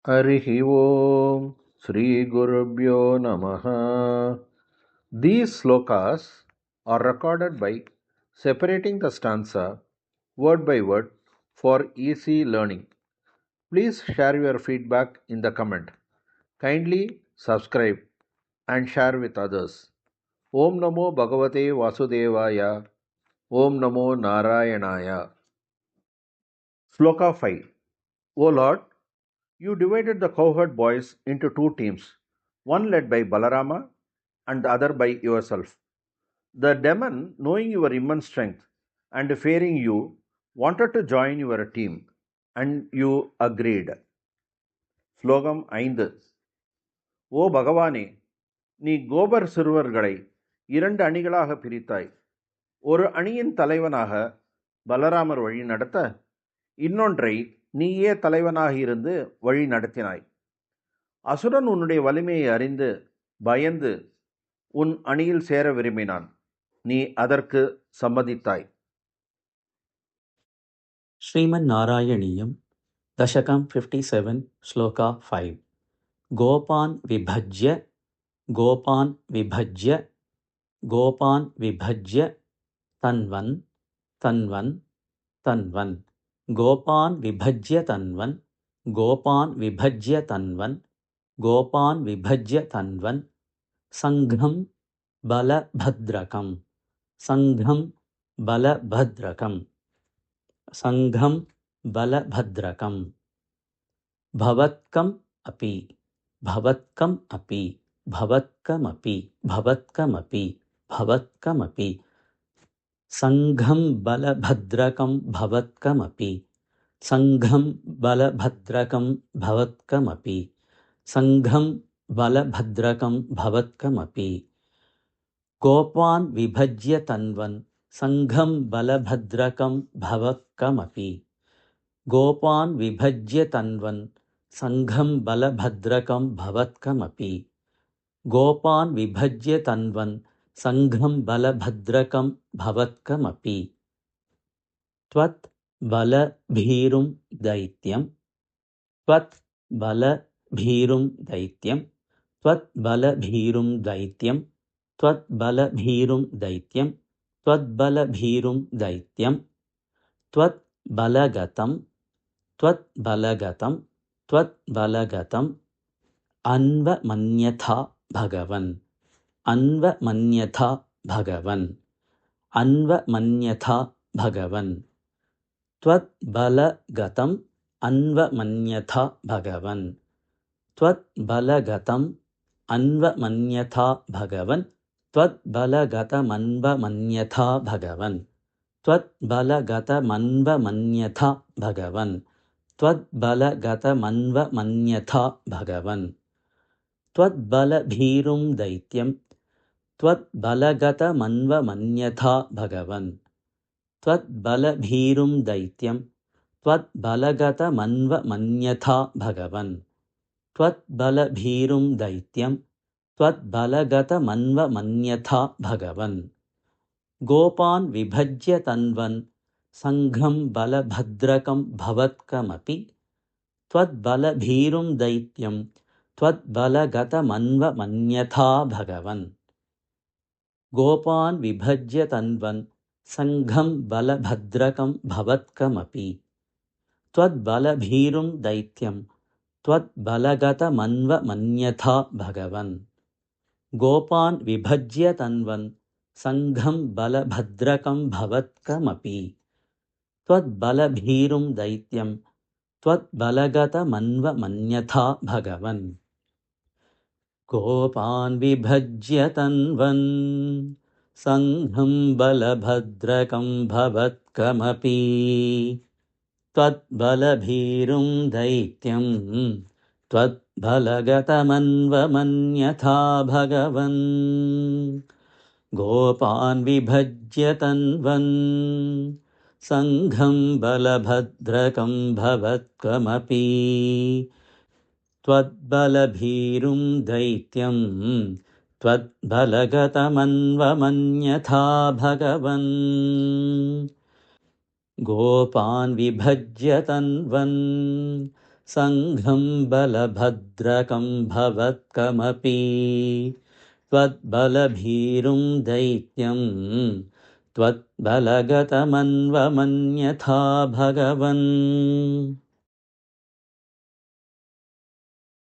हरिः ओम् श्रीगुरुभ्यो नमः. These slokas are recorded by separating the stanza word by word for easy learning. Please share your feedback in the comment. Kindly subscribe and share with others. Om Namo Bhagavate Vasudevaya. Om Namo Narayanaya. Sloka 5. O Lord, you divided the cowherd boys into two teams, one led by Balarama and the other by yourself. The demon, knowing your immense strength and fearing you, wanted to join your team, and you agreed. ஸ்லோகம் 5. ஓ பகவானே, நீ கோபர் சிறுவர்களை 2 அணிகளாக பிரித்தாய். ஒரு அணியின் தலைவனாக பலராமர் வழி நடத்த, இன்னொன்றை நீயே தலைவனாக இருந்து வழி நடத்தினாய். அசுரன் உன்னுடைய வலிமையை அறிந்து பயந்து உன் அணியில் சேர விரும்பினான். நீ அதற்கு சம்மதித்தாய். Srimad Narayaniyam, Dashakam 57, Shloka 5. Gopan Vibhajya, Gopan Vibhajya, Gopan Vibhajya, Tanvan, Tanvan, Tanvan. Gopan Vibhajya Tanvan, Gopan Vibhajya Tanvan, Gopan Vibhajya Tanvan, Sangham Bala Bhadrakam, Sangham Bala Bhadrakam, Sangham Bala Bhadrakam. Bhavatkam api, Bhavatkam api, Bhavatkam api, Bhavatkam api, Bhavatkam api. Sangham Bala Bhadrakam Bhavatkam api, Sangham Bala Bhadrakam Bhavatkam api, Sangham Bala Bhadrakam Bhavatkam api. Gopan Vibhajya Tanvan, Sangham Bala Bhadrakam Bhavatkam api. Gopan Vibhajya Tanvan, Sangham Bala Bhadrakam Bhavatkam api. Gopan Vibhajya Tanvan, Sangham Bala Bhadrakam Bhavatkam api. Tvat Bala Bhirum Daityam, Tvat Bala Bhirum Daityam, Tvat Bala Bhirum Daityam, Tvat Bala Bhirum Daityam, Tvat Bala Bhirum Daityam, Tvat Balagatam, Tvat Balagatam, Tvat Balagatam, Anva Manyatha Bhagavan, Anva Manyatha Bhagavan, Anva Manyatha Bhagavan, Tvat Balagatam, Anva Manyatha Bhagavan, Tvat Balagatam, Anva Manyatha Bhagavan, Tvat Balagata Manva Manyatha Bhagavan, Tvat Balagata Manva Manyatha Bhagavan, Tvat Balagata Manva Manyatha Bhagavan, Tvat Bala Bhirum Daityam, Tvat Balagata Manva Manyatha Bhagavan, Tvat Bala Bhirum Daityam, Tvat Balagata Manva Manyatha Bhagavan, Tvat Bala Bhirum Daityam, Tvat Balagata Manva Manyatha Bhagavan. Gopan Vibhajya Tanvan, Sangham Bala Bhadrakam Bhavatkamapi, Tvat Bala Bhirum Daityam, Tvat Balagata Manva Manyatha Bhagavan. Gopan Vibhajya Tanvan, Sangham Bala Bhadrakam Bhavatkamapi, Tvat Bala Bhirum Daityam, Tvat Balagata Manva Manyatha Bhagavan. Gopan Vibhajya Tanvan, Sangham Bala Bhadrakam Bhavatkamapi, Tvat Bala Bhirum Daityam, Tvat Balagata Manva Manyatha Bhagavan. Gopan Vibhajya Tanvan, Sangham Bala Bhadrakam Bhavatkamapi, Tvat Bala Bhirum Daityam, Tvat Balagata Manva Manyatha Bhagavan. Gopan Vibhajya Tanvan, Sangham Bala Bhadrakam Bhavatkamapi, Tvat Bala Bhirum Daityam, Tvat Balagata Manva Manyatha Bhagavan. Gopan Vibhajya Tanvan, सङ्घं बलभद्रकं भवत्कमपि त्वद्बलभीरुं दैत्यं त्वद्बलगतमन्वमन्यथा भगवन्